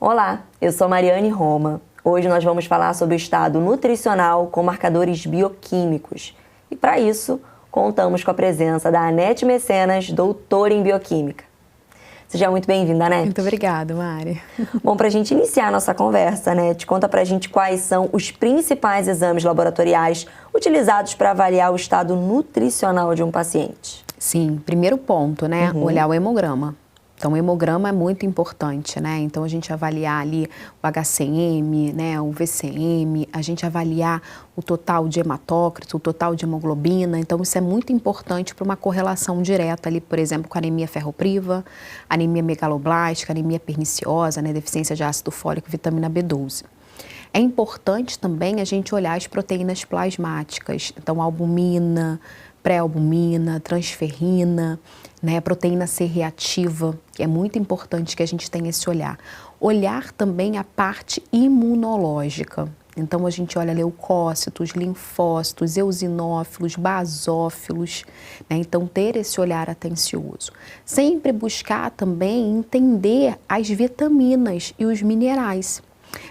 Olá, eu sou Mariane Roma. Hoje nós vamos falar sobre o estado nutricional com marcadores bioquímicos. E para isso, contamos com a presença da Anete Mecenas, doutora em bioquímica. Seja muito bem-vinda, Anete. Muito obrigada, Mari. Bom, para a gente iniciar a nossa conversa, Anete, conta para a gente quais são os principais exames laboratoriais utilizados para avaliar o estado nutricional de um paciente. Sim, primeiro ponto, né? Olhar o hemograma. Então, o hemograma é muito importante, né? Então, a gente avaliar ali o HCM, né? O VCM, a gente avaliar o total de hematócrito, o total de hemoglobina. Então, isso é muito importante para uma correlação direta ali, por exemplo, com anemia ferropriva, anemia megaloblástica, anemia perniciosa, né? Deficiência de ácido fólico e vitamina B12. É importante também a gente olhar as proteínas plasmáticas, então albumina, pré-albumina, transferrina, né, proteína C reativa, que é muito importante que a gente tenha esse olhar. Olhar também a parte imunológica. Então, a gente olha leucócitos, linfócitos, eosinófilos, basófilos, né? Então, ter esse olhar atencioso. Sempre buscar também entender as vitaminas e os minerais.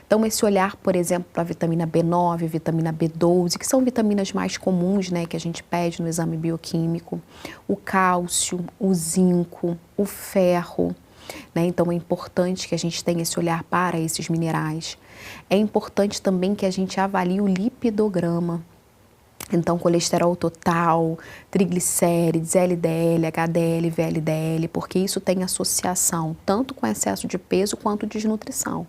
Então, esse olhar, por exemplo, para a vitamina B9, vitamina B12, que são vitaminas mais comuns, né, que a gente pede no exame bioquímico, o cálcio, o zinco, o ferro, né? Então, é importante que a gente tenha esse olhar para esses minerais. É importante também que a gente avalie o lipidograma. Então, colesterol total, triglicérides, LDL, HDL, VLDL, porque isso tem associação tanto com excesso de peso quanto desnutrição.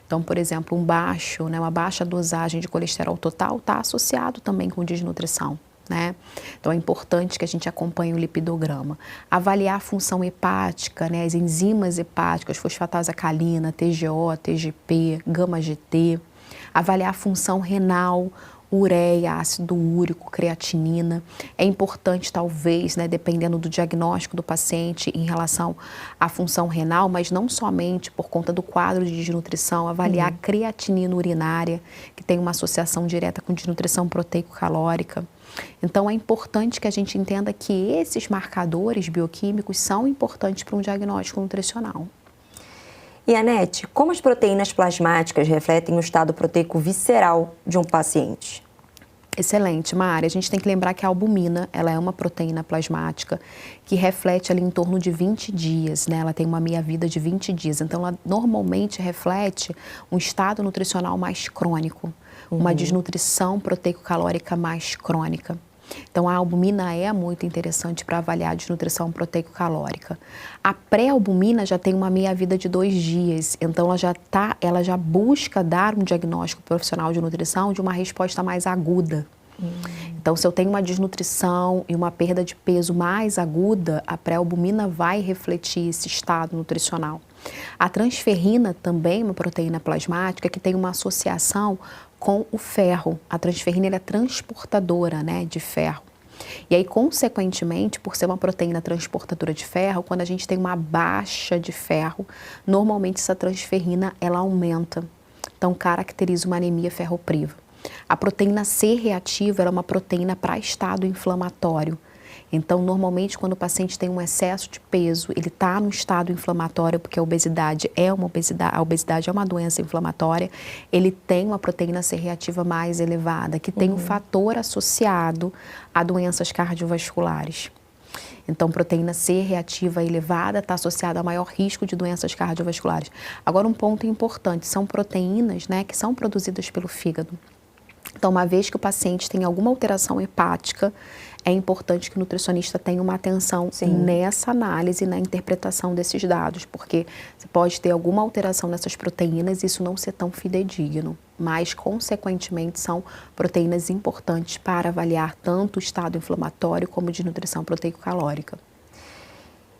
Então, por exemplo, uma baixa dosagem de colesterol total está associado também com desnutrição, né? Então, é importante que a gente acompanhe o lipidograma. Avaliar a função hepática, né? As enzimas hepáticas, fosfatase alcalina, TGO, TGP, gama-GT. Avaliar a função renal, ureia, ácido úrico, creatinina. É importante, talvez, né, dependendo do diagnóstico do paciente em relação à função renal, mas não somente por conta do quadro de desnutrição, avaliar a creatinina urinária, que tem uma associação direta com desnutrição proteico-calórica. Então, é importante que a gente entenda que esses marcadores bioquímicos são importantes para um diagnóstico nutricional. E, Anete, como as proteínas plasmáticas refletem o estado proteico visceral de um paciente? Excelente, Mari. A gente tem que lembrar que a albumina, ela é uma proteína plasmática que reflete ali em torno de 20 dias, né? Ela tem uma meia-vida de 20 dias. Então, ela normalmente reflete um estado nutricional mais crônico, uma desnutrição proteico-calórica mais crônica. Então, a albumina é muito interessante para avaliar a desnutrição proteico-calórica. A pré-albumina já tem uma meia-vida de 2 dias, então ela já busca dar um diagnóstico profissional de nutrição de uma resposta mais aguda. Então, se eu tenho uma desnutrição e uma perda de peso mais aguda, a pré-albumina vai refletir esse estado nutricional. A transferrina também é uma proteína plasmática que tem uma associação com o ferro. A transferrina ela é transportadora, né, de ferro. E aí, consequentemente, por ser uma proteína transportadora de ferro, quando a gente tem uma baixa de ferro, normalmente essa transferrina ela aumenta. Então, caracteriza uma anemia ferropriva. A proteína C reativa é uma proteína para estado inflamatório. Então, normalmente, quando o paciente tem um excesso de peso, ele está no estado inflamatório, porque a obesidade é uma doença inflamatória, ele tem uma proteína C reativa mais elevada, que tem um fator associado a doenças cardiovasculares. Então, proteína C reativa elevada está associada a maior risco de doenças cardiovasculares. Agora, um ponto importante, são proteínas, né, que são produzidas pelo fígado. Então, uma vez que o paciente tem alguma alteração hepática, é importante que o nutricionista tenha uma atenção nessa análise, na interpretação desses dados, porque você pode ter alguma alteração nessas proteínas e isso não ser tão fidedigno, mas, consequentemente, são proteínas importantes para avaliar tanto o estado inflamatório como de nutrição proteico-calórica.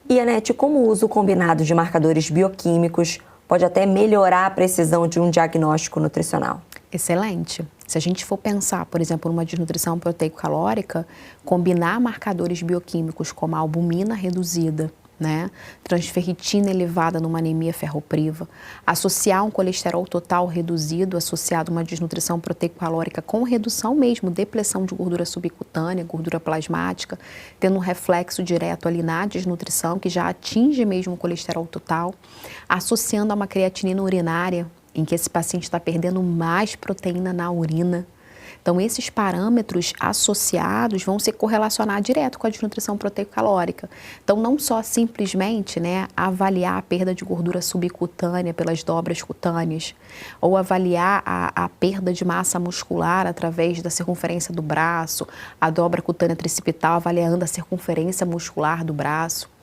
E, Anete, como o uso combinado de marcadores bioquímicos pode até melhorar a precisão de um diagnóstico nutricional? Excelente. Se a gente for pensar, por exemplo, numa desnutrição proteico-calórica, combinar marcadores bioquímicos como a albumina reduzida, né? Transferritina elevada numa anemia ferropriva, associar um colesterol total reduzido, associado a uma desnutrição proteico-calórica com redução mesmo, depressão de gordura subcutânea, gordura plasmática, tendo um reflexo direto ali na desnutrição, que já atinge mesmo o colesterol total, associando a uma creatinina urinária, em que esse paciente está perdendo mais proteína na urina. Então, esses parâmetros associados vão se correlacionar direto com a desnutrição proteico-calórica. Então, não só simplesmente, né, avaliar a perda de gordura subcutânea pelas dobras cutâneas, ou avaliar a perda de massa muscular através da circunferência do braço, a dobra cutânea tricipital avaliando a circunferência muscular do braço,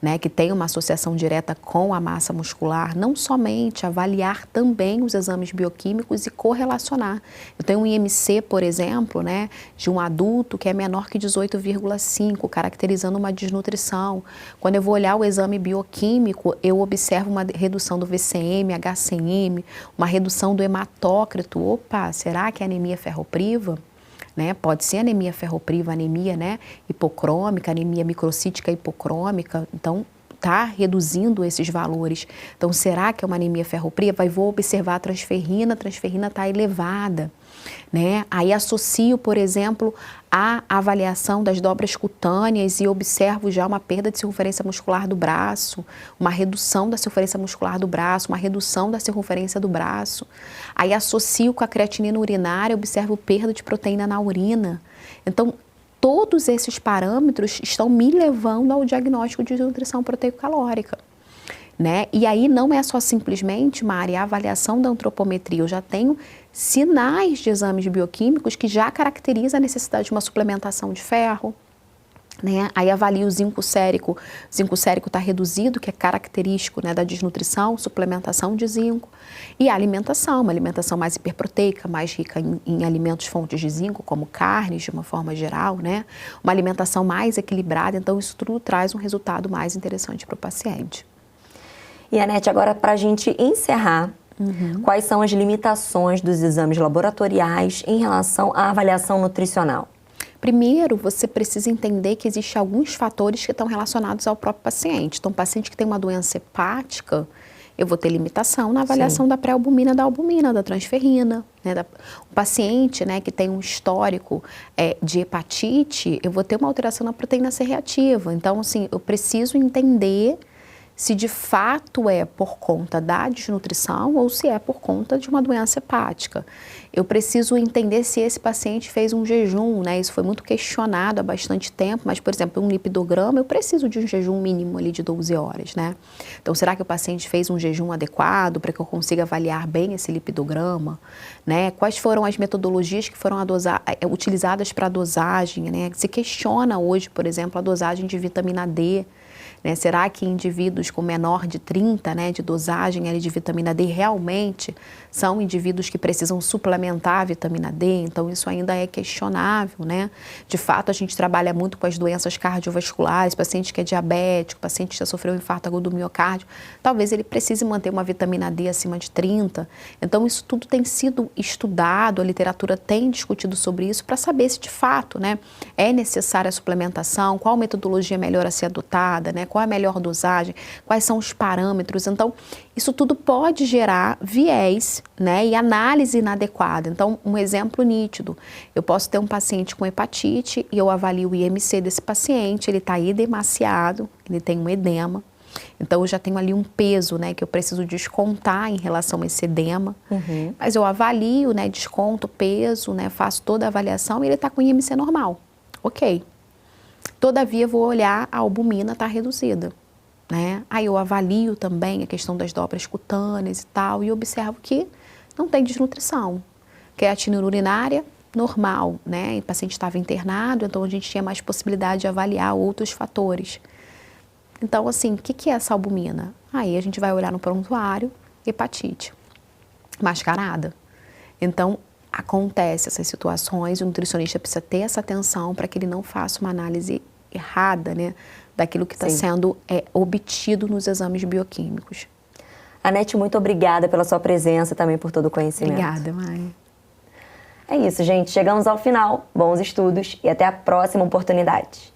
né, que tem uma associação direta com a massa muscular, não somente avaliar também os exames bioquímicos e correlacionar. Eu tenho um IMC, por exemplo, né, de um adulto que é menor que 18,5, caracterizando uma desnutrição. Quando eu vou olhar o exame bioquímico, eu observo uma redução do VCM, HCM, uma redução do hematócrito. Opa, será que é anemia ferropriva? Né? Pode ser anemia ferropriva, anemia, né, hipocrômica, anemia microcítica hipocrômica, então está reduzindo esses valores. Então, será que é uma anemia ferropriva? Aí vou observar a transferrina está elevada, né? Aí associo, por exemplo, a avaliação das dobras cutâneas e observo já uma perda de circunferência muscular do braço, uma redução da circunferência muscular do braço, uma redução da circunferência do braço. Aí associo com a creatinina urinária, observo perda de proteína na urina. Então, todos esses parâmetros estão me levando ao diagnóstico de desnutrição proteico-calórica, né? E aí não é só simplesmente, Mari, a avaliação da antropometria. Eu já tenho sinais de exames bioquímicos que já caracterizam a necessidade de uma suplementação de ferro, né? Aí avalio o zinco sérico está reduzido, que é característico, né, da desnutrição, suplementação de zinco. E a alimentação, uma alimentação mais hiperproteica, mais rica em alimentos fontes de zinco, como carnes, de uma forma geral, né? Uma alimentação mais equilibrada, então isso tudo traz um resultado mais interessante para o paciente. E, Anete, agora para a gente encerrar, quais são as limitações dos exames laboratoriais em relação à avaliação nutricional? Primeiro, você precisa entender que existem alguns fatores que estão relacionados ao próprio paciente. Então, paciente que tem uma doença hepática, eu vou ter limitação na avaliação da pré-albumina, da albumina, da transferrina. Né? O paciente, né, que tem um histórico de hepatite, eu vou ter uma alteração na proteína C reativa. Então, assim, eu preciso entender se de fato é por conta da desnutrição ou se é por conta de uma doença hepática. Eu preciso entender se esse paciente fez um jejum, né? Isso foi muito questionado há bastante tempo, mas, por exemplo, um lipidograma, eu preciso de um jejum mínimo ali de 12 horas, né? Então, será que o paciente fez um jejum adequado para que eu consiga avaliar bem esse lipidograma, né? Quais foram as metodologias que foram utilizadas para a dosagem, né? Se questiona hoje, por exemplo, a dosagem de vitamina D, né? Será que indivíduos com menor de 30, né, de dosagem ali de vitamina D realmente são indivíduos que precisam suplementar a vitamina D? Então, isso ainda é questionável, né? De fato, a gente trabalha muito com as doenças cardiovasculares, paciente que é diabético, paciente que já sofreu um infarto agudo do miocárdio, talvez ele precise manter uma vitamina D acima de 30. Então, isso tudo tem sido estudado, a literatura tem discutido sobre isso para saber se de fato, né, é necessária a suplementação, qual metodologia é melhor a ser adotada, né? Qual é a melhor dosagem, quais são os parâmetros. Então, isso tudo pode gerar viés, né, e análise inadequada. Então, um exemplo nítido, eu posso ter um paciente com hepatite e eu avalio o IMC desse paciente, ele está edemaciado, ele tem um edema. Então, eu já tenho ali um peso, né, que eu preciso descontar em relação a esse edema. Mas eu avalio, né, desconto o peso, né, faço toda a avaliação e ele está com IMC normal. Ok. Todavia, vou olhar, a albumina está reduzida, né? Aí eu avalio também a questão das dobras cutâneas e tal e observo que não tem desnutrição. Creatina urinária, normal, né? O paciente estava internado, então a gente tinha mais possibilidade de avaliar outros fatores. Então, assim, o que é essa albumina? Aí a gente vai olhar no prontuário, hepatite, mascarada. Então, acontece essas situações, o nutricionista precisa ter essa atenção para que ele não faça uma análise errada, né, daquilo que está sendo obtido nos exames bioquímicos. Anete, muito obrigada pela sua presença e também por todo o conhecimento. Obrigada, Mari. É isso, gente. Chegamos ao final. Bons estudos e até a próxima oportunidade.